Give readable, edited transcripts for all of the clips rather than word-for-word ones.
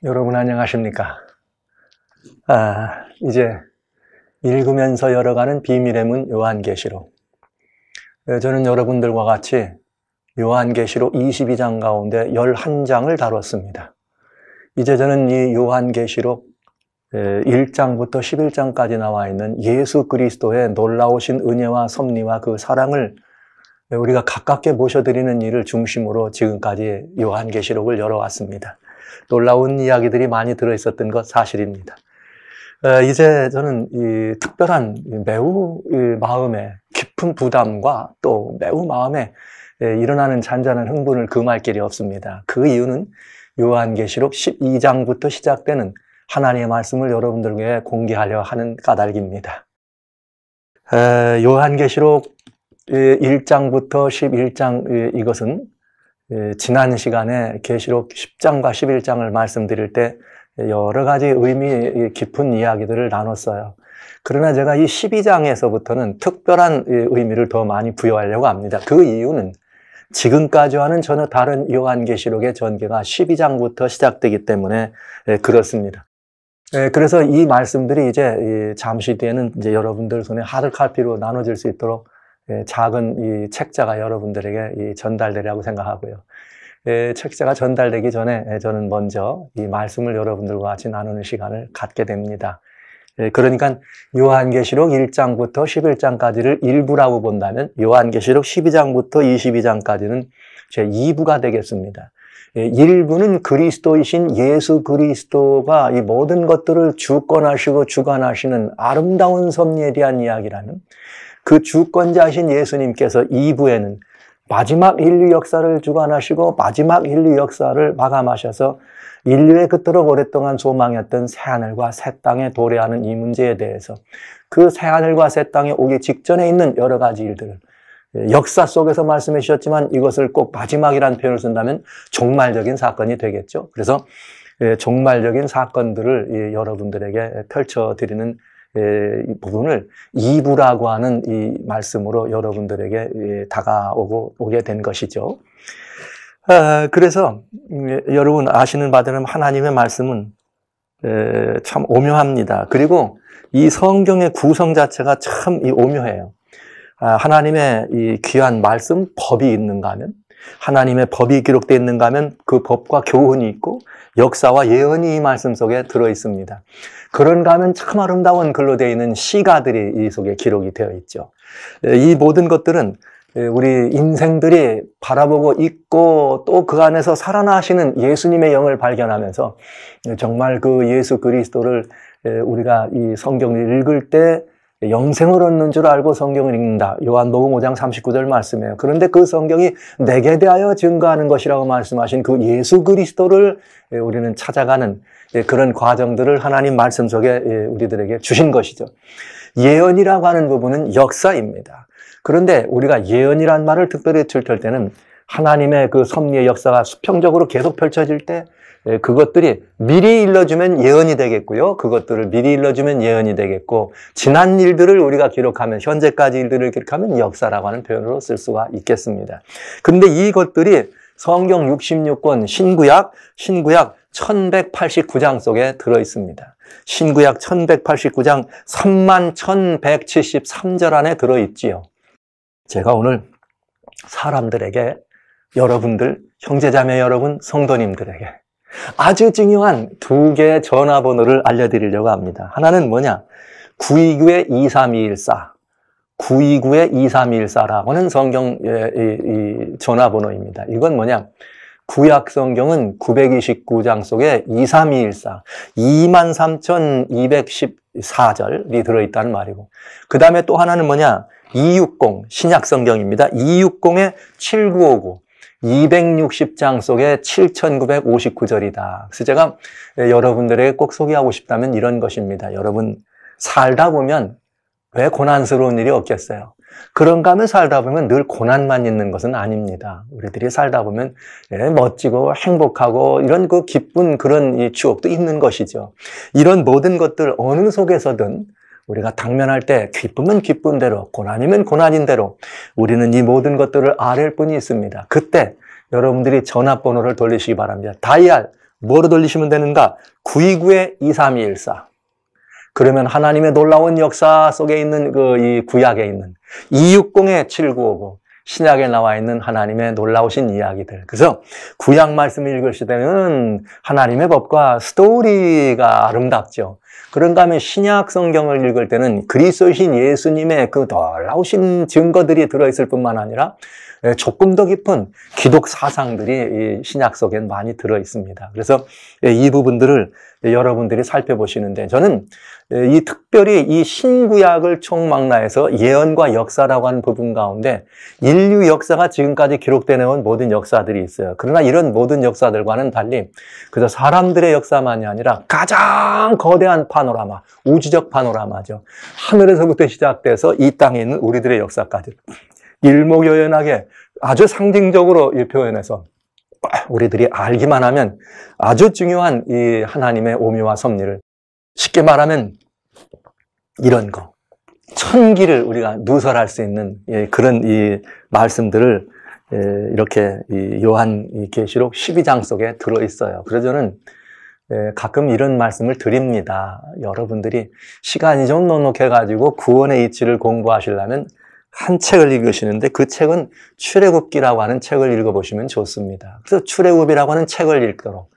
여러분 안녕하십니까? 이제 읽으면서 열어가는 비밀의 문 요한계시록. 저는 여러분들과 같이 요한계시록 22장 가운데 11장을 다뤘습니다. 이제 저는 이 요한계시록 1장부터 11장까지 나와 있는 예수 그리스도의 놀라우신 은혜와 섭리와 그 사랑을 우리가 가깝게 모셔드리는 일을 중심으로 지금까지 요한계시록을 열어왔습니다. 놀라운 이야기들이 많이 들어있었던 것 사실입니다. 이제 저는 이 특별한 매우 마음에 깊은 부담과 또 매우 마음에 일어나는 잔잔한 흥분을 금할 길이 없습니다. 그 이유는 요한계시록 12장부터 시작되는 하나님의 말씀을 여러분들에게 공개하려 하는 까닭입니다. 요한계시록 1장부터 11장 이것은 지난 시간에 계시록 10장과 11장을 말씀드릴 때 여러 가지 의미 깊은 이야기들을 나눴어요. 그러나 제가 이 12장에서부터는 특별한 의미를 더 많이 부여하려고 합니다. 그 이유는 지금까지와는 전혀 다른 요한계시록의 전개가 12장부터 시작되기 때문에 그렇습니다. 그래서 이 말씀들이 이제 잠시 뒤에는 이제 여러분들 손에 하드카피로 나눠질 수 있도록 작은 이 책자가 여러분들에게 전달되리라고 생각하고요. 책자가 전달되기 전에 저는 먼저 이 말씀을 여러분들과 같이 나누는 시간을 갖게 됩니다. 그러니까 요한계시록 1장부터 11장까지를 1부라고 본다면 요한계시록 12장부터 22장까지는 제 2부가 되겠습니다. 1부는 그리스도이신 예수 그리스도가 이 모든 것들을 주권하시고 주관하시는 아름다운 섭리에 대한 이야기라는 그 주권자이신 예수님께서 2부에는 마지막 인류 역사를 주관하시고 마지막 인류 역사를 마감하셔서 인류의 그토록 오랫동안 소망했던 새하늘과 새 땅에 도래하는 이 문제에 대해서 그 새하늘과 새 땅에 오기 직전에 있는 여러 가지 일들을 역사 속에서 말씀해 주셨지만 이것을 꼭 마지막이라는 표현을 쓴다면 종말적인 사건이 되겠죠. 그래서 종말적인 사건들을 여러분들에게 펼쳐드리는 부분을 2부라고 하는 이 말씀으로 여러분들에게 다가오게 된 것이죠. 그래서 여러분 아시는 바대로 하나님의 말씀은 참 오묘합니다. 그리고 이 성경의 구성 자체가 참 오묘해요. 하나님의 이 귀한 말씀, 법이 있는가 하면, 하나님의 법이 기록되어 있는가 하면 그 법과 교훈이 있고 역사와 예언이 이 말씀 속에 들어있습니다. 그런가 하면 참 아름다운 글로 되어 있는 시가들이 이 속에 기록이 되어 있죠. 이 모든 것들은 우리 인생들이 바라보고 있고 또 그 안에서 살아나시는 예수님의 영을 발견하면서 정말 그 예수 그리스도를 우리가 이 성경을 읽을 때 영생을 얻는 줄 알고 성경을 읽는다. 요한복음 5장 39절 말씀이에요. 그런데 그 성경이 내게 대하여 증거하는 것이라고 말씀하신 그 예수 그리스도를 우리는 찾아가는 그런 과정들을 하나님 말씀 속에 우리들에게 주신 것이죠. 예언이라고 하는 부분은 역사입니다. 그런데 우리가 예언이란 말을 특별히 쓸 때는 하나님의 그 섭리의 역사가 수평적으로 계속 펼쳐질 때 그것들이 미리 일러주면 예언이 되겠고요. 그것들을 미리 일러주면 예언이 되겠고 지난 일들을 우리가 기록하면 현재까지 일들을 기록하면 역사라고 하는 표현으로 쓸 수가 있겠습니다. 그런데 이것들이 성경 66권 신구약 1189장 속에 들어있습니다. 신구약 1189장 31,173절 안에 들어있지요. 제가 오늘 사람들에게 여러분들, 형제자매 여러분, 성도님들에게 아주 중요한 두 개의 전화번호를 알려드리려고 합니다. 하나는 뭐냐? 929-2324. 929-2324라고는 성경의 전화번호입니다. 이건 뭐냐? 구약 성경은 929장 속에 23214, 23,214절이 들어있다는 말이고, 그 다음에 또 하나는 뭐냐? 260, 신약 성경입니다. 260-7959. 260장 속에 7,959절이다. 그래서 제가 여러분들에게 꼭 소개하고 싶다면 이런 것입니다. 여러분, 살다 보면 왜 고난스러운 일이 없겠어요? 그런가 하면 살다 보면 늘 고난만 있는 것은 아닙니다. 우리들이 살다 보면 멋지고 행복하고 이런 그 기쁜 그런 이 추억도 있는 것이죠. 이런 모든 것들 어느 속에서든 우리가 당면할 때 기쁨은 기쁜 대로, 고난이면 고난인 대로 우리는 이 모든 것들을 아뢰일 뿐이 있습니다. 그때 여러분들이 전화번호를 돌리시기 바랍니다. 다이얼 뭐로 돌리시면 되는가? 929-23214. 그러면 하나님의 놀라운 역사 속에 있는 이 구약에 있는 260-7959 신약에 나와 있는 하나님의 놀라우신 이야기들. 그래서 구약 말씀을 읽으실 때는 하나님의 법과 스토리가 아름답죠. 그런가 하면 신약 성경을 읽을 때는 그리스도이신 예수님의 그 놀라우신 증거들이 들어있을 뿐만 아니라 조금 더 깊은 기독 사상들이 이 신약 속엔 많이 들어있습니다. 그래서 이 부분들을 여러분들이 살펴보시는데 저는 이 특별히 이 신구약을 총망라해서 예언과 역사라고 하는 부분 가운데 인류 역사가 지금까지 기록되어 온 모든 역사들이 있어요. 그러나 이런 모든 역사들과는 달리 그저 사람들의 역사만이 아니라 가장 거대한 파노라마, 우주적 파노라마죠. 하늘에서부터 시작돼서 이 땅에 있는 우리들의 역사까지 일목요연하게 아주 상징적으로 표현해서 우리들이 알기만 하면 아주 중요한 이 하나님의 오묘와 섭리를 쉽게 말하면 이런 거 천기를 우리가 누설할 수 있는 그런 이 말씀들을 이렇게 이 요한 계시록 12장 속에 들어있어요. 그래서 저는 가끔 이런 말씀을 드립니다. 여러분들이 시간이 좀 넉넉해가지고 구원의 이치를 공부하시려면 한 책을 읽으시는데 그 책은 출애굽기라고 하는 책을 읽어보시면 좋습니다. 그래서 출애굽이라고 하는 책을 읽도록.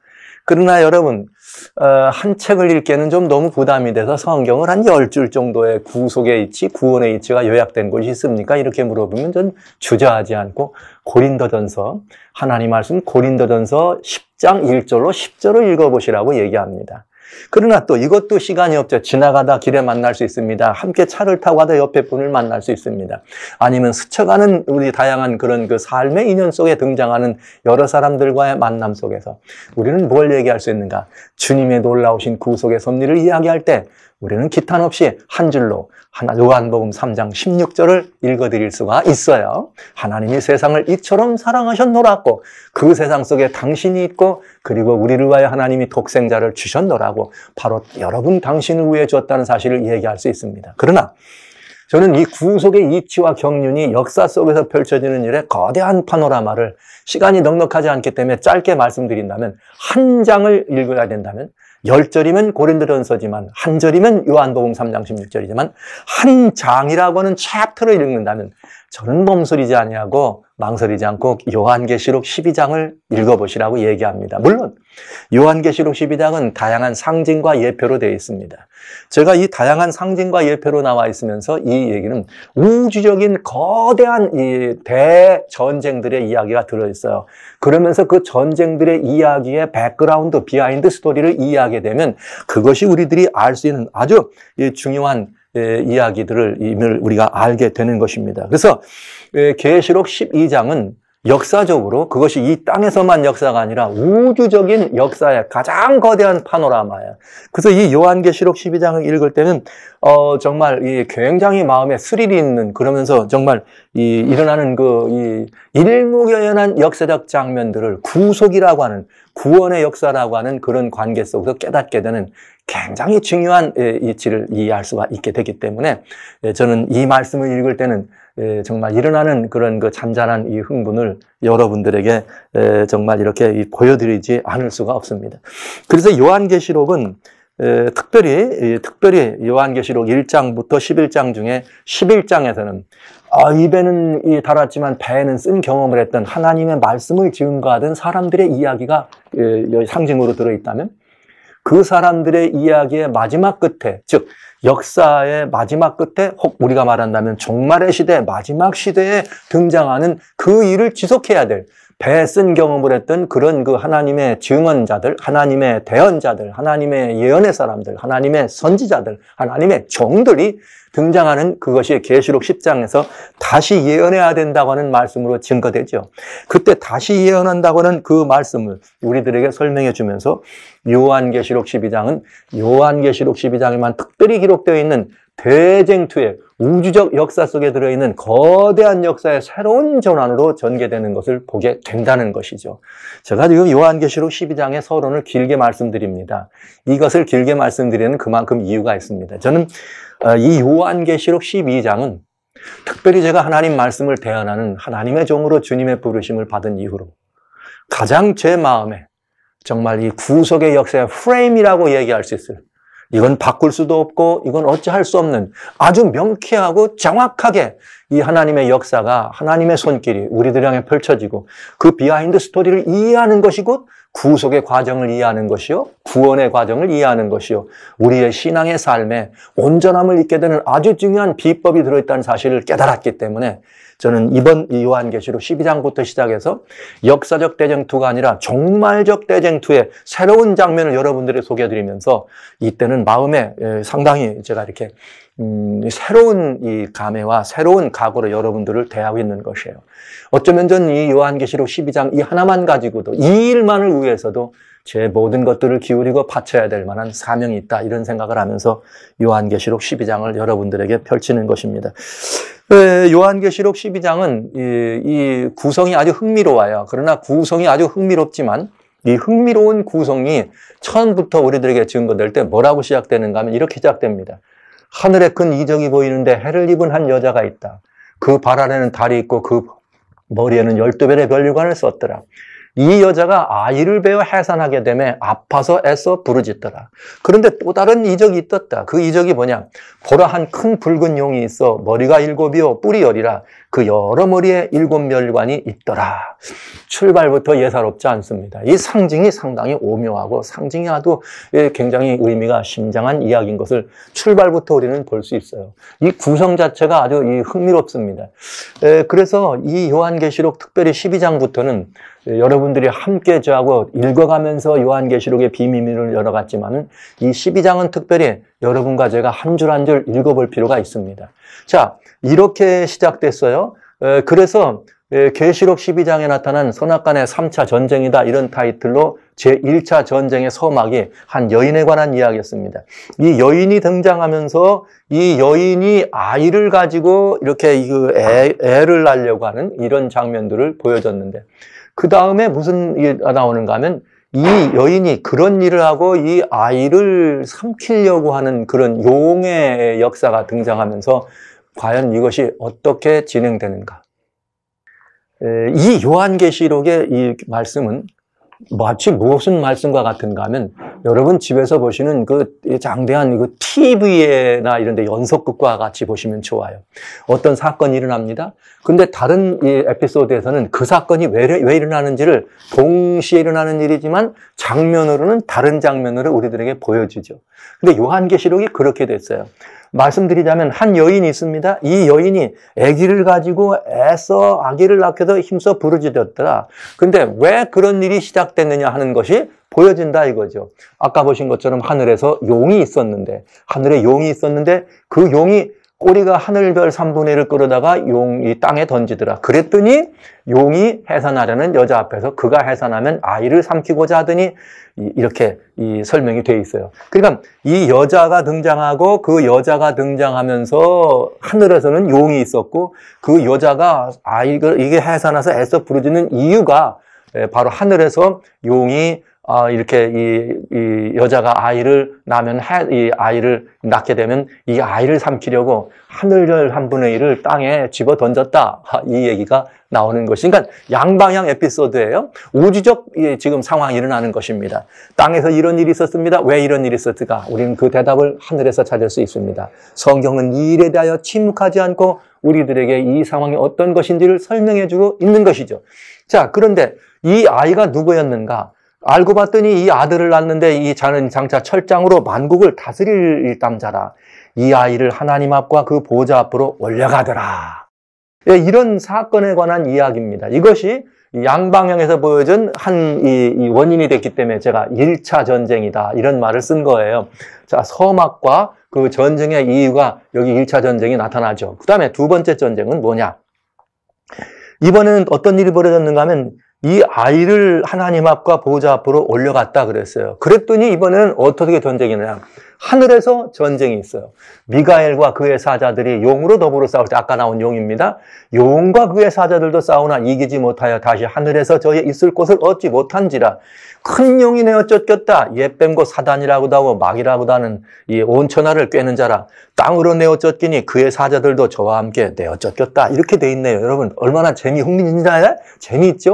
그러나 여러분 한 책을 읽기에는 좀 너무 부담이 돼서 성경을 한 10줄 정도의 구속의 이치, 구원의 이치가 요약된 것이 있습니까? 이렇게 물어보면 전 주저하지 않고 고린도전서, 하나님 말씀 고린도전서 10장 1절로 10절을 읽어보시라고 얘기합니다. 그러나 또 이것도 시간이 없죠. 지나가다 길에 만날 수 있습니다. 함께 차를 타고 가다 옆에 분을 만날 수 있습니다. 아니면 스쳐가는 우리 다양한 그런 그 삶의 인연 속에 등장하는 여러 사람들과의 만남 속에서 우리는 뭘 얘기할 수 있는가? 주님의 놀라우신 구속의 섭리를 이야기할 때 우리는 기탄 없이 한 줄로 요한복음 3장 16절을 읽어드릴 수가 있어요. 하나님이 세상을 이처럼 사랑하셨노라고 그 세상 속에 당신이 있고 그리고 우리를 위하여 하나님이 독생자를 주셨노라고 바로 여러분 당신을 위해 줬다는 사실을 얘기할 수 있습니다. 그러나 저는 이 구속의 이치와 경륜이 역사 속에서 펼쳐지는 일에 거대한 파노라마를 시간이 넉넉하지 않기 때문에 짧게 말씀드린다면 한 장을 읽어야 된다면 10절이면 고린도전서지만 한 절이면 요한복음 3장 16절이지만 한 장이라고 하는 챕터를 읽는다면 저는 몸서리지 아니하고 망설이지 않고 요한계시록 12장을 읽어보시라고 얘기합니다. 물론 요한계시록 12장은 다양한 상징과 예표로 되어 있습니다. 제가 이 다양한 상징과 예표로 나와 있으면서 이 얘기는 우주적인 거대한 이 대전쟁들의 이야기가 들어있어요. 그러면서 그 전쟁들의 이야기의 백그라운드, 비하인드 스토리를 이해하게 되면 그것이 우리들이 알 수 있는 아주 중요한 이야기들을 우리가 알게 되는 것입니다. 그래서 계시록 12장은 역사적으로 그것이 이 땅에서만 역사가 아니라 우주적인 역사의 가장 거대한 파노라마예요. 그래서 이 요한계시록 12장을 읽을 때는 정말 굉장히 마음에 스릴이 있는 그러면서 정말 일어나는 이 일목요연한 역사적 장면들을 구속이라고 하는 구원의 역사라고 하는 그런 관계 속에서 깨닫게 되는 굉장히 중요한 이치를 이해할 수가 있게 되기 때문에 저는 이 말씀을 읽을 때는 정말 일어나는 그런 그 잔잔한 이 흥분을 여러분들에게 정말 이렇게 보여드리지 않을 수가 없습니다. 그래서 요한계시록은 특별히 요한계시록 1장부터 11장 중에 11장에서는 입에는 달았지만 배에는 쓴 경험을 했던 하나님의 말씀을 증거하던 사람들의 이야기가 상징으로 들어있다면 그 사람들의 이야기의 마지막 끝에, 즉 역사의 마지막 끝에 혹 우리가 말한다면 종말의 시대, 마지막 시대에 등장하는 그 일을 지속해야 될 배에 쓴 경험을 했던 그런 그 하나님의 증언자들, 하나님의 대언자들, 하나님의 예언의 사람들, 하나님의 선지자들, 하나님의 종들이 등장하는 그것이 계시록 10장에서 다시 예언해야 된다고 하는 말씀으로 증거되죠. 그때 다시 예언한다고 하는 그 말씀을 우리들에게 설명해 주면서 요한계시록 12장은 요한계시록 12장에만 특별히 기록되어 있는 대쟁투의 우주적 역사 속에 들어있는 거대한 역사의 새로운 전환으로 전개되는 것을 보게 된다는 것이죠. 제가 지금 요한계시록 12장의 서론을 길게 말씀드립니다. 이것을 길게 말씀드리는 그만큼 이유가 있습니다. 저는 이 요한계시록 12장은 특별히 제가 하나님 말씀을 대언하는 하나님의 종으로 주님의 부르심을 받은 이후로 가장 제 마음에 정말 이 구속의 역사의 프레임이라고 얘기할 수 있어요. 이건 바꿀 수도 없고 이건 어찌할 수 없는 아주 명쾌하고 정확하게 이 하나님의 역사가 하나님의 손길이 우리들 향해 펼쳐지고 그 비하인드 스토리를 이해하는 것이 곧 구속의 과정을 이해하는 것이요, 구원의 과정을 이해하는 것이요, 우리의 신앙의 삶에 온전함을 잊게 되는 아주 중요한 비법이 들어있다는 사실을 깨달았기 때문에 저는 이번 요한계시록 12장부터 시작해서 역사적 대쟁투가 아니라 종말적 대쟁투의 새로운 장면을 여러분들에게 소개해드리면서 이때는 마음에 상당히 제가 이렇게 새로운 이 감회와 새로운 각오로 여러분들을 대하고 있는 것이에요. 어쩌면 전 이 요한계시록 12장 이 하나만 가지고도 이 일만을 위해서도 제 모든 것들을 기울이고 바쳐야 될 만한 사명이 있다, 이런 생각을 하면서 요한계시록 12장을 여러분들에게 펼치는 것입니다. 요한계시록 12장은 이 구성이 아주 흥미로워요. 그러나 구성이 아주 흥미롭지만 이 흥미로운 구성이 처음부터 우리들에게 증거될 때 뭐라고 시작되는가 하면 이렇게 시작됩니다. 하늘에 큰 이적이 보이는데 해를 입은 한 여자가 있다. 그 발 아래는 달이 있고 그 머리에는 12별의 별유관을 썼더라. 이 여자가 아이를 베어 해산하게 되매 아파서 애써 부르짖더라. 그런데 또 다른 이적이 있었다. 그 이적이 뭐냐? 보라, 한 큰 붉은 용이 있어 머리가 7이요 뿔이 10이라. 그 여러 머리에 7멸관이 있더라. 출발부터 예사롭지 않습니다. 이 상징이 상당히 오묘하고 상징이 아주 굉장히 의미가 심장한 이야기인 것을 출발부터 우리는 볼 수 있어요. 이 구성 자체가 아주 흥미롭습니다. 그래서 이 요한계시록 특별히 12장부터는 여러분들이 함께 저하고 읽어가면서 요한계시록의 비밀을 열어갔지만은 이 12장은 특별히 여러분과 제가 한 줄 한 줄 읽어볼 필요가 있습니다. 자, 이렇게 시작됐어요. 그래서 계시록 12장에 나타난 선악간의 3차 전쟁이다, 이런 타이틀로 제1차 전쟁의 서막이 한 여인에 관한 이야기였습니다. 이 여인이 등장하면서 이 여인이 아이를 가지고 이렇게 애를 낳으려고 하는 이런 장면들을 보여줬는데, 그 다음에 무슨 일이 나오는가 하면 이 여인이 그런 일을 하고 이 아이를 삼키려고 하는 그런 용의 역사가 등장하면서 과연 이것이 어떻게 진행되는가. 이 요한계시록의 이 말씀은 마치 무슨 말씀과 같은가 하면 여러분 집에서 보시는 그 장대한 그 TV나 이런 데 연속극과 같이 보시면 좋아요. 어떤 사건이 일어납니다. 근데 다른 이 에피소드에서는 그 사건이 왜 일어나는지를 동시에 일어나는 일이지만 장면으로는 다른 장면으로 우리들에게 보여주죠. 근데 요한계시록이 그렇게 됐어요. 말씀드리자면 한 여인이 있습니다. 이 여인이 아기를 가지고 애써 아기를 낳고도 힘써 부르짖었더라. 근데 왜 그런 일이 시작됐느냐 하는 것이 보여진다 이거죠. 아까 보신 것처럼 하늘에서 용이 있었는데, 하늘에 용이 있었는데 그 용이 꼬리가 하늘별 3분의 1을 끌어다가 용이 땅에 던지더라. 그랬더니 용이 해산하려는 여자 앞에서 그가 해산하면 아이를 삼키고자 하더니 이렇게 이 설명이 돼 있어요. 그러니까 이 여자가 등장하고 그 여자가 등장하면서 하늘에서는 용이 있었고 그 여자가 아이를 이게 해산해서 애써 부르짖는 이유가 바로 하늘에서 용이 이렇게 이 여자가 아이를 낳으면 이 아이를 낳게 되면 이 아이를 삼키려고 하늘별 3분의 1을 땅에 집어 던졌다. 이 얘기가 나오는 것이. 그러니까 양방향 에피소드예요. 우주적 지금 상황이 일어나는 것입니다. 땅에서 이런 일이 있었습니다. 왜 이런 일이 있었을까? 우리는 그 대답을 하늘에서 찾을 수 있습니다. 성경은 이 일에 대하여 침묵하지 않고 우리들에게 이 상황이 어떤 것인지를 설명해주고 있는 것이죠. 자, 그런데 이 아이가 누구였는가? 알고 봤더니 이 아들을 낳는데 이 자는 장차 철장으로 만국을 다스릴 남자라. 이 아이를 하나님 앞과 그 보좌 앞으로 올려가더라. 이런 사건에 관한 이야기입니다. 이것이 양방향에서 보여준 이 원인이 됐기 때문에 제가 1차 전쟁이다, 이런 말을 쓴 거예요. 자, 서막과 그 전쟁의 이유가 여기 1차 전쟁이 나타나죠. 그 다음에 두 번째 전쟁은 뭐냐? 이번에는 어떤 일이 벌어졌는가 하면 이 아이를 하나님 앞과 보좌 앞으로 올려갔다 그랬어요. 그랬더니 이번에는 어떻게 전쟁이냐? 하늘에서 전쟁이 있어요. 미가엘과 그의 사자들이 용으로 더불어 싸울 때, 아까 나온 용입니다. 용과 그의 사자들도 싸우나 이기지 못하여 다시 하늘에서 저희 있을 곳을 얻지 못한지라. 큰 용이 내어 쫓겼다. 옛뱀고 사단이라고도 하고 막이라고도 하는 이 온 천하를 꿰는 자라. 땅으로 내어 쫓기니 그의 사자들도 저와 함께 내어 쫓겼다. 이렇게 돼 있네요. 여러분 얼마나 흥미진진하죠?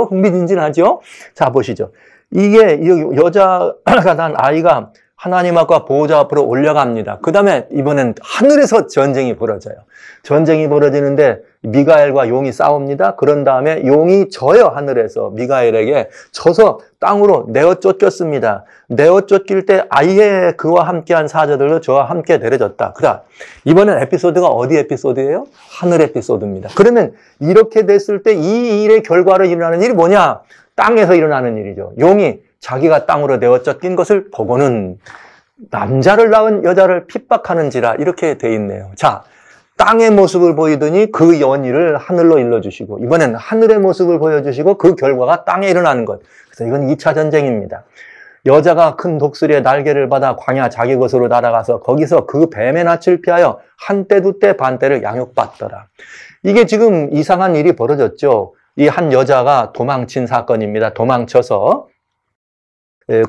흥미진진하죠? 자, 보시죠. 이게 여자가 난 아이가 하나님 앞과 보호자 앞으로 올라갑니다. 그 다음에 이번엔 하늘에서 전쟁이 벌어져요. 전쟁이 벌어지는데 미가엘과 용이 싸웁니다. 그런 다음에 용이 져요. 하늘에서 미가엘에게 져서 땅으로 내어 쫓겼습니다. 내어 쫓길 때 아예 그와 함께한 사자들도 저와 함께 데려졌다. 그다음 이번엔 에피소드가 어디 에피소드예요? 하늘 에피소드입니다. 그러면 이렇게 됐을 때 이 일의 결과로 일어나는 일이 뭐냐? 땅에서 일어나는 일이죠. 용이 자기가 땅으로 내어 쫓긴 것을 보고는 남자를 낳은 여자를 핍박하는지라 이렇게 돼 있네요. 자, 땅의 모습을 보이더니 그 연일을 하늘로 일러주시고 이번엔 하늘의 모습을 보여주시고 그 결과가 땅에 일어나는 것. 그래서 이건 2차 전쟁입니다. 여자가 큰 독수리의 날개를 받아 광야 자기 곳으로 날아가서 거기서 그 뱀의 낯을 피하여 한때 두때 반때를 양육받더라. 이게 지금 이상한 일이 벌어졌죠. 이 한 여자가 도망친 사건입니다. 도망쳐서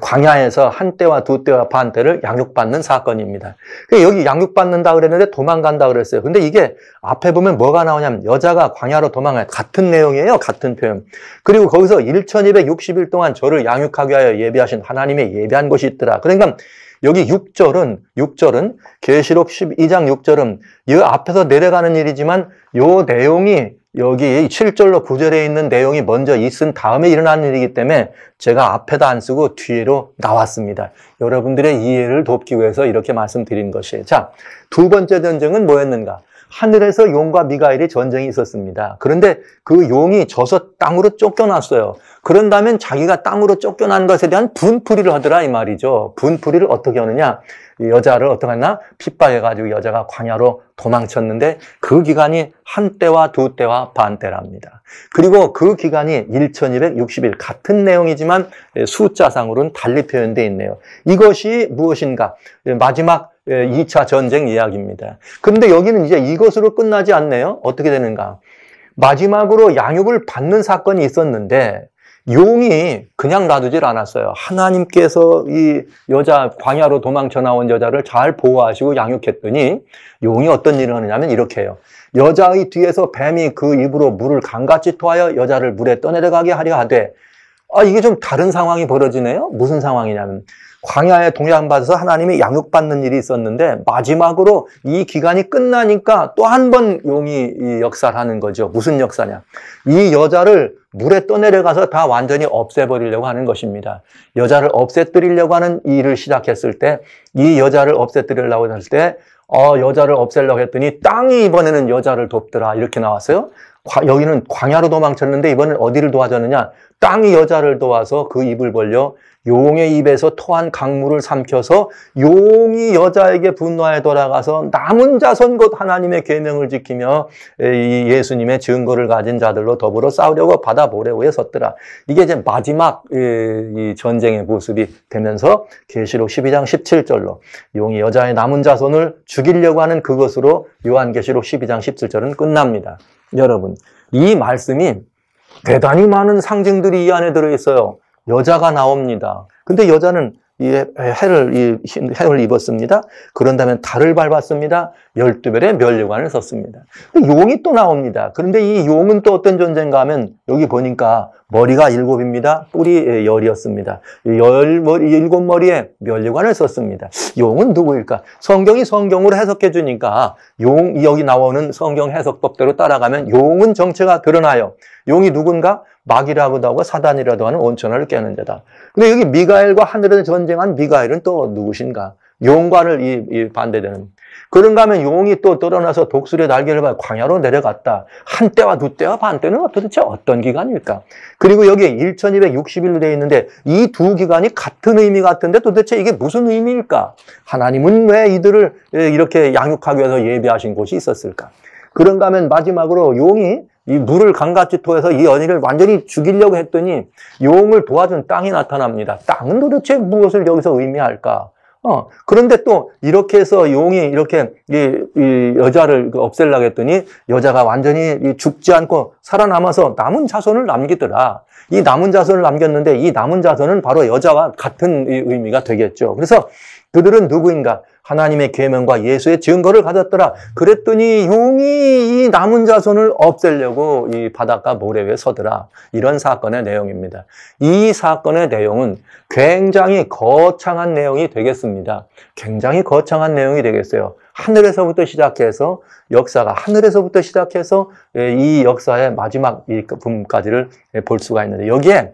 광야에서 한 때와 두 때와 반 때를 양육받는 사건입니다. 여기 양육받는다 그랬는데 도망간다 그랬어요. 근데 이게 앞에 보면 뭐가 나오냐면 여자가 광야로 도망가요. 같은 내용이에요. 같은 표현. 그리고 거기서 1260일 동안 저를 양육하기 위하여 예비하신 하나님의 예비한 곳이 있더라. 그러니까 여기 6절은 계시록 12장 6절은 이 앞에서 내려가는 일이지만 요 내용이 여기 7절로 9절에 있는 내용이 먼저 있은 다음에 일어나는 일이기 때문에 제가 앞에다 안 쓰고 뒤로 나왔습니다. 여러분들의 이해를 돕기 위해서 이렇게 말씀드린 것이에요. 자, 두 번째 전쟁은 뭐였는가? 하늘에서 용과 미가엘이 전쟁이 있었습니다. 그런데 그 용이 져서 땅으로 쫓겨났어요. 그런다면 자기가 땅으로 쫓겨난 것에 대한 분풀이를 하더라 이 말이죠. 분풀이를 어떻게 하느냐? 여자를 어떻게 하나? 핍박해가지고 여자가 광야로 도망쳤는데 그 기간이 한 때와 두 때와 반 때랍니다. 그리고 그 기간이 1260일 같은 내용이지만 숫자상으로는 달리 표현되어 있네요. 이것이 무엇인가? 마지막 2차 전쟁 이야기입니다. 그런데 여기는 이제 이것으로 끝나지 않네요. 어떻게 되는가? 마지막으로 양육을 받는 사건이 있었는데 용이 그냥 놔두질 않았어요. 하나님께서 이 여자 광야로 도망쳐 나온 여자를 잘 보호하시고 양육했더니 용이 어떤 일을 하느냐면 이렇게 해요. 여자의 뒤에서 뱀이 그 입으로 물을 강같이 토하여 여자를 물에 떠내려가게 하려 하되 이게 좀 다른 상황이 벌어지네요. 무슨 상황이냐면 광야에 동양받아서 하나님이 양육받는 일이 있었는데 마지막으로 이 기간이 끝나니까 또 한 번 용이 이 역사를 하는 거죠. 무슨 역사냐? 이 여자를 물에 떠내려가서 다 완전히 없애버리려고 하는 것입니다. 여자를 없애뜨리려고 하는 일을 시작했을 때 이 여자를 없애뜨리려고 했을 때 여자를 없애려고 했더니 땅이 이번에는 여자를 돕더라 이렇게 나왔어요. 여기는 광야로 도망쳤는데 이번엔 어디를 도와줬느냐? 땅이 여자를 도와서 그 입을 벌려 용의 입에서 토한 강물을 삼켜서 용이 여자에게 분노하여 돌아가서 남은 자손 곧 하나님의 계명을 지키며 이 예수님의 증거를 가진 자들로 더불어 싸우려고 바다 모래위에 섰더라. 이게 이제 마지막 이 전쟁의 모습이 되면서 계시록 12장 17절로 용이 여자의 남은 자손을 죽이려고 하는 그것으로 요한계시록 12장 17절은 끝납니다. 여러분, 이 말씀이 대단히 많은 상징들이 이 안에 들어있어요. 여자가 나옵니다. 근데 여자는 해를 입었습니다. 그런 다음에 달을 밟았습니다. 12별의 면류관을 썼습니다. 용이 또 나옵니다. 그런데 이 용은 또 어떤 존재인가 하면 여기 보니까 머리가 7입니다. 뿔이 10이었습니다. 7머리에 면류관을 썼습니다. 용은 누구일까? 성경이 성경으로 해석해 주니까 여기 나오는 성경 해석법대로 따라가면 용은 정체가 드러나요. 용이 누군가? 마귀라고도 하고 사단이라도 하는 온천을 깨는 자다. 근데 여기 미가엘과 하늘에서 전쟁한 미가엘은 또 누구신가? 용과를 반대되는. 그런가 하면 용이 또 떠나서 독수리의 날개를 받아 광야로 내려갔다. 한 때와 두 때와 반 때는 도대체 어떤 기간일까? 그리고 여기 1260일로 되어 있는데 이 두 기간이 같은 의미 같은데 도대체 이게 무슨 의미일까? 하나님은 왜 이들을 이렇게 양육하기 위해서 예비하신 곳이 있었을까? 그런가 하면 마지막으로 용이 이 물을 강같이 토해서 이 연인을 완전히 죽이려고 했더니 용을 도와준 땅이 나타납니다. 땅은 도대체 무엇을 여기서 의미할까? 그런데 또 이렇게 해서 용이 이렇게 이 여자를 없애려고 했더니 여자가 완전히 죽지 않고 살아남아서 남은 자손을 남기더라. 이 남은 자손을 남겼는데 이 남은 자손은 바로 여자와 같은 의미가 되겠죠. 그래서 그들은 누구인가? 하나님의 계명과 예수의 증거를 가졌더라. 그랬더니 용이 이 남은 자손을 없애려고 이 바닷가 모래 위에 서더라. 이런 사건의 내용입니다. 이 사건의 내용은 굉장히 거창한 내용이 되겠습니다. 굉장히 거창한 내용이 되겠어요. 하늘에서부터 시작해서 역사가 하늘에서부터 시작해서 이 역사의 마지막 이 부분까지를 볼 수가 있는데 여기에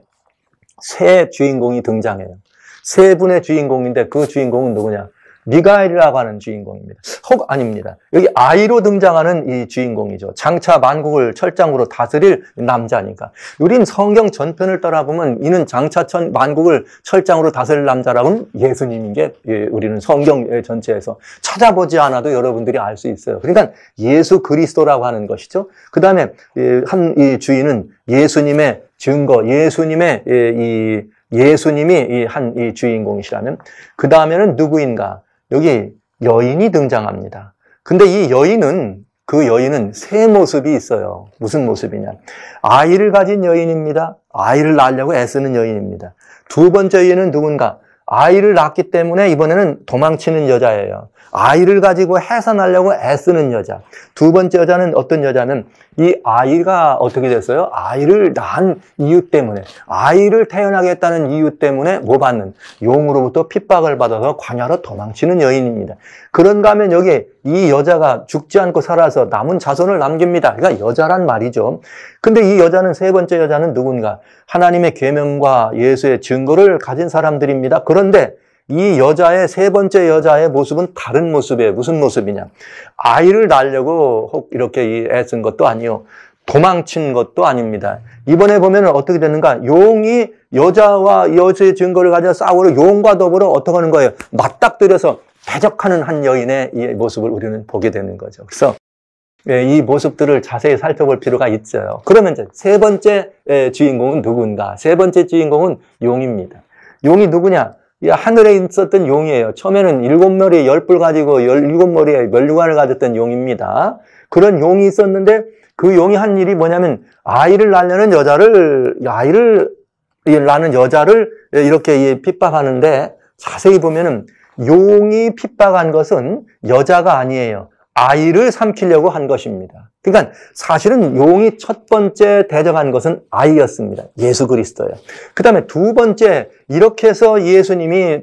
세 주인공이 등장해요. 세 분의 주인공인데 그 주인공은 누구냐? 미가엘이라고 하는 주인공입니다. 아닙니다. 여기 아이로 등장하는 이 주인공이죠. 장차 만국을 철장으로 다스릴 남자니까. 우린 성경 전편을 따라보면 이는 장차 만국을 철장으로 다스릴 남자라고는 예수님인 게 우리는 성경 전체에서 찾아보지 않아도 여러분들이 알 수 있어요. 그러니까 예수 그리스도라고 하는 것이죠. 그 다음에 이 주인은 예수님의 증거, 예수님이 이 주인공이시라면 그 다음에는 누구인가? 여기 여인이 등장합니다. 근데 그 여인은 세 모습이 있어요. 무슨 모습이냐? 아이를 가진 여인입니다. 아이를 낳으려고 애쓰는 여인입니다. 두 번째 여인은 누군가? 아이를 낳기 때문에 이번에는 도망치는 여자예요. 아이를 가지고 해산하려고 애쓰는 여자. 두 번째 여자는 어떤 여자는 이 아이가 어떻게 됐어요? 아이를 낳은 이유 때문에, 아이를 태어나게 했다는 이유 때문에 뭐 받는? 용으로부터 핍박을 받아서 광야로 도망치는 여인입니다. 그런가 하면 여기 이 여자가 죽지 않고 살아서 남은 자손을 남깁니다. 그러니까 여자란 말이죠. 근데 이 여자는 세 번째 여자는 누군가? 하나님의 계명과 예수의 증거를 가진 사람들입니다. 그런데 이 여자의 세 번째 여자의 모습은 다른 모습이에요. 무슨 모습이냐? 아이를 낳으려고 혹 이렇게 애쓴 것도 아니요. 도망친 것도 아닙니다. 이번에 보면 어떻게 되는가? 용이 여자와 여수의 증거를 가져 싸우러 용과 더불어 어떻게 하는 거예요? 맞닥뜨려서 대적하는 한 여인의 이 모습을 우리는 보게 되는 거죠. 그래서 이 모습들을 자세히 살펴볼 필요가 있어요. 그러면 이제 세 번째 주인공은 누군가? 세 번째 주인공은 용입니다. 용이 누구냐? 하늘에 있었던 용이에요. 처음에는 7머리에 10뿔 가지고 17머리에 면류관을 가졌던 용입니다. 그런 용이 있었는데 그 용이 한 일이 뭐냐면 아이를 낳는 여자를 이렇게 핍박하는데 자세히 보면은 용이 핍박한 것은 여자가 아니에요. 아이를 삼키려고 한 것입니다. 그러니까 사실은 용이 첫 번째 대적한 것은 아이였습니다. 예수 그리스도예요. 그 다음에 두 번째, 이렇게 해서 예수님이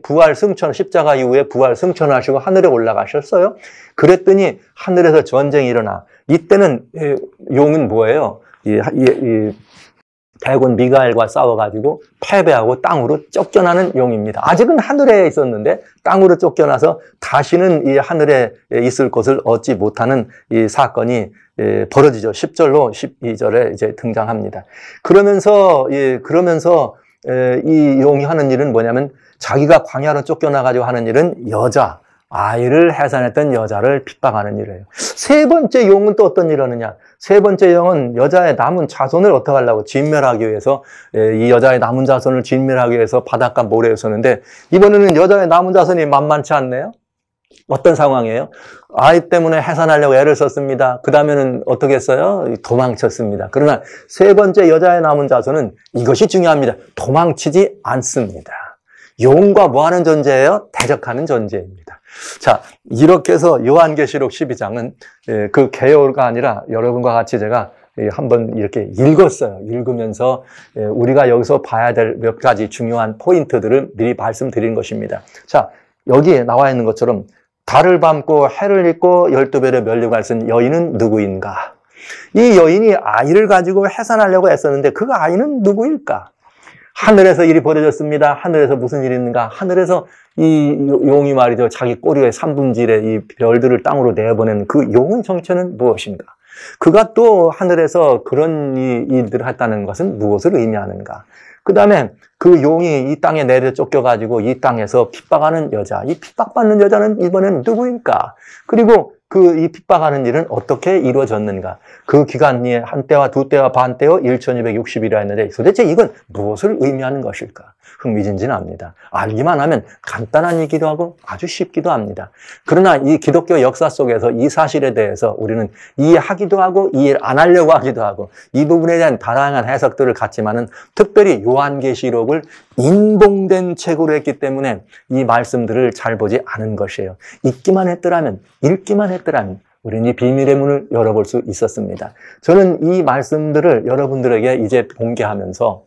십자가 이후에 부활 승천하시고 하늘에 올라가셨어요. 그랬더니 하늘에서 전쟁이 일어나. 이때는 용은 뭐예요? 대군 미가엘과 싸워가지고 패배하고 땅으로 쫓겨나는 용입니다. 아직은 하늘에 있었는데 땅으로 쫓겨나서 다시는 이 하늘에 있을 곳을 얻지 못하는 이 사건이 벌어지죠. 10절로 12절에 이제 등장합니다. 그러면서 이 용이 하는 일은 뭐냐면 자기가 광야로 쫓겨나가지고 하는 일은 아이를 해산했던 여자를 핍박하는 일이에요. 세 번째 용은 또 어떤 일을 하느냐? 세 번째 용은 여자의 남은 자손을 어떻게 하려고? 진멸하기 위해서, 이 여자의 남은 자손을 진멸하기 위해서 바닷가 모래에 서는데, 이번에는 여자의 남은 자손이 만만치 않네요? 어떤 상황이에요? 아이 때문에 해산하려고 애를 썼습니다. 그 다음에는 어떻게 했어요? 도망쳤습니다. 그러나 세 번째 여자의 남은 자손은 이것이 중요합니다. 도망치지 않습니다. 용과 뭐 하는 존재예요? 대적하는 존재입니다. 자, 이렇게 해서 요한계시록 12장은 그 개요가 아니라 여러분과 같이 제가 한번 이렇게 읽었어요. 읽으면서 우리가 여기서 봐야 될 몇 가지 중요한 포인트들을 미리 말씀드린 것입니다. 자, 여기에 나와 있는 것처럼 달을 밟고 해를 잇고 12별의 면류관을 쓴 여인은 누구인가? 이 여인이 아이를 가지고 해산하려고 애썼는데 그 아이는 누구일까? 하늘에서 일이 벌어졌습니다. 하늘에서 무슨 일이 있는가? 하늘에서 이 용이 말이죠. 자기 꼬리의 3분의 1의 이 별들을 땅으로 내보낸 그 용의 정체는 무엇인가? 그가 또 하늘에서 그런 일들을 했다는 것은 무엇을 의미하는가? 그 다음에 그 용이 이 땅에 내려 쫓겨가지고 이 땅에서 핍박하는 여자, 이 핍박받는 여자는 이번엔 누구일까? 그리고 이 핍박하는 일은 어떻게 이루어졌는가? 그 기간이 한때와 두때와 반때요 1260이라 했는데 도대체 이건 무엇을 의미하는 것일까? 흥미진진합니다. 알기만 하면 간단한 얘기도 하고 아주 쉽기도 합니다. 그러나 이 기독교 역사 속에서 이 사실에 대해서 우리는 이해하기도 하고 이해 안 하려고 하기도 하고 이 부분에 대한 다양한 해석들을 갖지만은 특별히 요한계시록을 인봉된 책으로 했기 때문에 이 말씀들을 잘 보지 않은 것이에요. 읽기만 했더라면, 읽기만 했더라면 우리는 이 비밀의 문을 열어볼 수 있었습니다. 저는 이 말씀들을 여러분들에게 이제 공개하면서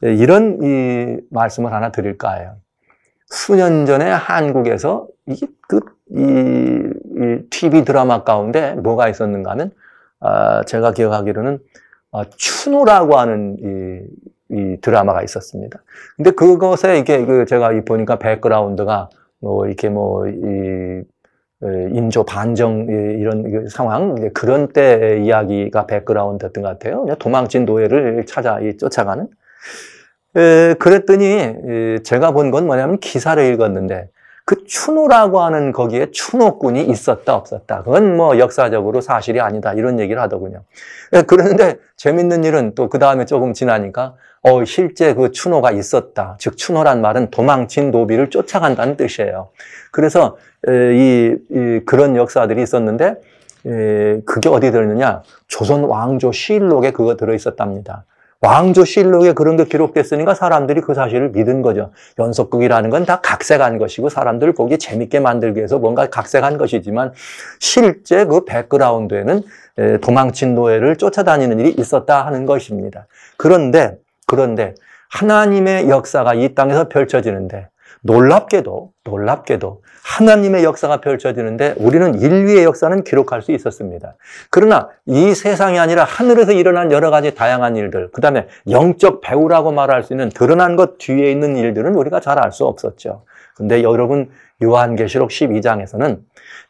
이런 이 말씀을 하나 드릴까 해요. 수년 전에 한국에서 이 TV 드라마 가운데 뭐가 있었는가 하면, 제가 기억하기로는, 추노라고 하는 이 드라마가 있었습니다. 근데 그것에 제가 보니까 백그라운드가 인조 반정 이런 상황, 그런 때 이야기가 백그라운드였던 것 같아요. 도망친 노예를 쫓아가는. 그랬더니 제가 본 건 뭐냐면 기사를 읽었는데 그 추노라고 하는 거기에 추노꾼이 있었다 없었다. 그건 뭐 역사적으로 사실이 아니다 이런 얘기를 하더군요. 그런데 재밌는 일은 또 그 다음에 조금 지나니까 실제 그 추노가 있었다. 즉 추노란 말은 도망친 노비를 쫓아간다는 뜻이에요. 그래서 그런 역사들이 있었는데 그게 어디 들어있느냐? 조선 왕조 시일록에 그거 들어있었답니다. 왕조 시일록에 그런 게 기록됐으니까 사람들이 그 사실을 믿은 거죠. 연속극이라는 건 다 각색한 것이고 사람들을 보기 재밌게 만들기 위해서 뭔가 각색한 것이지만 실제 그 백그라운드에는 도망친 노예를 쫓아다니는 일이 있었다 하는 것입니다. 그런데 하나님의 역사가 이 땅에서 펼쳐지는데 놀랍게도 하나님의 역사가 펼쳐지는데 우리는 인류의 역사는 기록할 수 있었습니다. 그러나 이 세상이 아니라 하늘에서 일어난 여러 가지 다양한 일들, 그 다음에 영적 배후라고 말할 수 있는 드러난 것 뒤에 있는 일들은 우리가 잘 알 수 없었죠. 근데 여러분, 요한계시록 12장에서는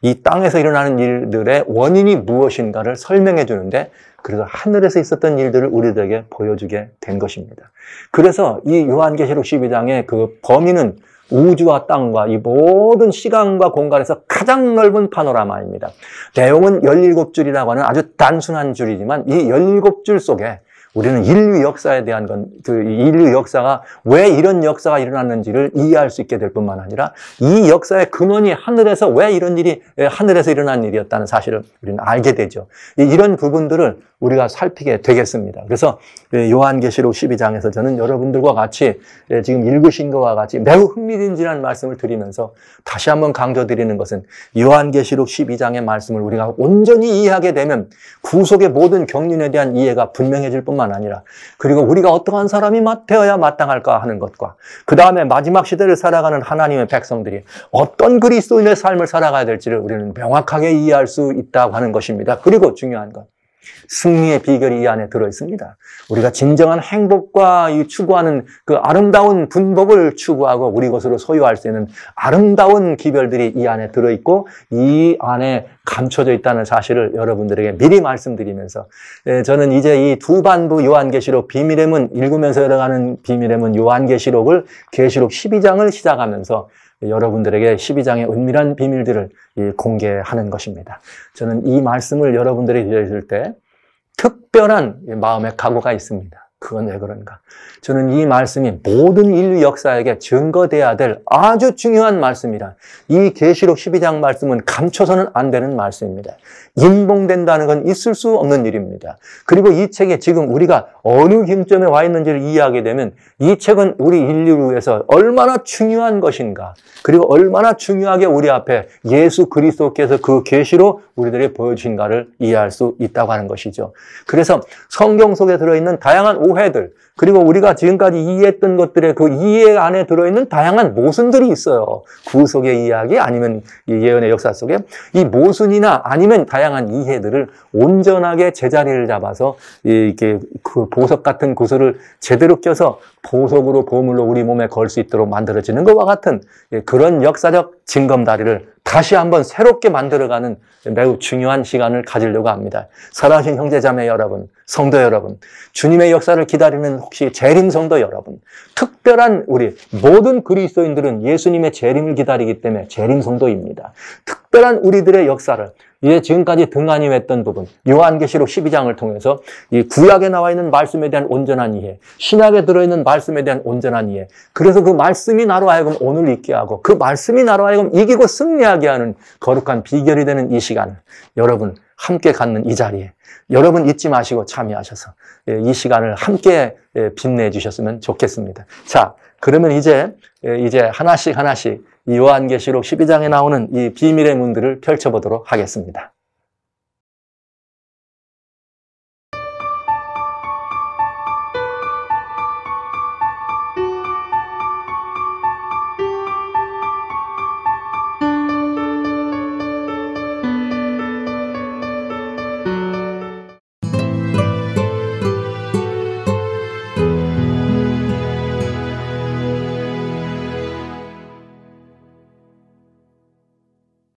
이 땅에서 일어나는 일들의 원인이 무엇인가를 설명해 주는데 그래서 하늘에서 있었던 일들을 우리들에게 보여주게 된 것입니다. 그래서 이 요한계시록 12장의 그 범위는 우주와 땅과 이 모든 시간과 공간에서 가장 넓은 파노라마입니다. 내용은 17줄이라고 하는 아주 단순한 줄이지만 이 17줄 속에 우리는 인류 역사에 대한 인류 역사가 왜 이런 역사가 일어났는지를 이해할 수 있게 될 뿐만 아니라 이 역사의 근원이 하늘에서 왜 이런 일이 하늘에서 일어난 일이었다는 사실을 우리는 알게 되죠. 이런 부분들을 우리가 살피게 되겠습니다. 그래서 요한계시록 12장에서 저는 여러분들과 같이 지금 읽으신 것과 같이 매우 흥미진진한 말씀을 드리면서 다시 한번 강조드리는 것은 요한계시록 12장의 말씀을 우리가 온전히 이해하게 되면 구속의 모든 경륜에 대한 이해가 분명해질 뿐만 아니라 그리고 우리가 어떠한 사람이 되어야 마땅할까 하는 것과 그 다음에 마지막 시대를 살아가는 하나님의 백성들이 어떤 그리스도인의 삶을 살아가야 될지를 우리는 명확하게 이해할 수 있다고 하는 것입니다. 그리고 중요한 것, 승리의 비결이 이 안에 들어있습니다. 우리가 진정한 행복과 추구하는 그 아름다운 분복을 추구하고 우리 것으로 소유할 수 있는 아름다운 기별들이 이 안에 들어있고 이 안에 감춰져 있다는 사실을 여러분들에게 미리 말씀드리면서 저는 이제 이 두 반부 요한계시록 비밀의 문 읽으면서 열어가는 비밀의 문 요한계시록을 계시록 12장을 시작하면서 여러분들에게 12장의 은밀한 비밀들을 공개하는 것입니다. 저는 이 말씀을 여러분들에게 드릴 때 특별한 마음의 각오가 있습니다. 그건 왜 그런가? 저는 이 말씀이 모든 인류 역사에게 증거돼야 될 아주 중요한 말씀이라 이 계시록 12장 말씀은 감춰서는 안 되는 말씀입니다. 인봉된다는 건 있을 수 없는 일입니다. 그리고 이 책에 지금 우리가 어느 기점에 와 있는지를 이해하게 되면 이 책은 우리 인류를 위해서 얼마나 중요한 것인가 그리고 얼마나 중요하게 우리 앞에 예수 그리스도께서 그 계시로 우리들에게 보여주신가를 이해할 수 있다고 하는 것이죠. 그래서 성경 속에 들어있는 다양한 오해들 그리고 우리가 지금까지 이해했던 것들의 그 이해 안에 들어있는 다양한 모순들이 있어요. 구속의 이야기 아니면 예언의 역사 속에 이 모순이나 아니면 다양한 이해들을 온전하게 제자리를 잡아서 이렇게 그 보석 같은 구슬을 제대로 껴서 보석으로 보물로 우리 몸에 걸 수 있도록 만들어지는 것과 같은 그런 역사적 징검다리를 다시 한번 새롭게 만들어가는 매우 중요한 시간을 가지려고 합니다. 사랑하신 형제자매 여러분, 성도 여러분, 주님의 역사를 기다리는 혹시 재림 성도 여러분, 특별한 우리 모든 그리스도인들은 예수님의 재림을 기다리기 때문에 재림 성도입니다. 특별한 우리들의 역사를 이제 지금까지 등한히 했던 부분, 요한계시록 12장을 통해서 이 구약에 나와 있는 말씀에 대한 온전한 이해, 신약에 들어있는 말씀에 대한 온전한 이해, 그래서 그 말씀이 나로 하여금 오늘 있게 하고 그 말씀이 나로 하여금 이기고 승리하게 하는 거룩한 비결이 되는 이 시간을 여러분 함께 갖는 이 자리에 여러분 잊지 마시고 참여하셔서 이 시간을 함께 빛내 주셨으면 좋겠습니다. 자, 그러면 이제 하나씩 이 요한계시록 12장에 나오는 이 비밀의 문들을 펼쳐보도록 하겠습니다.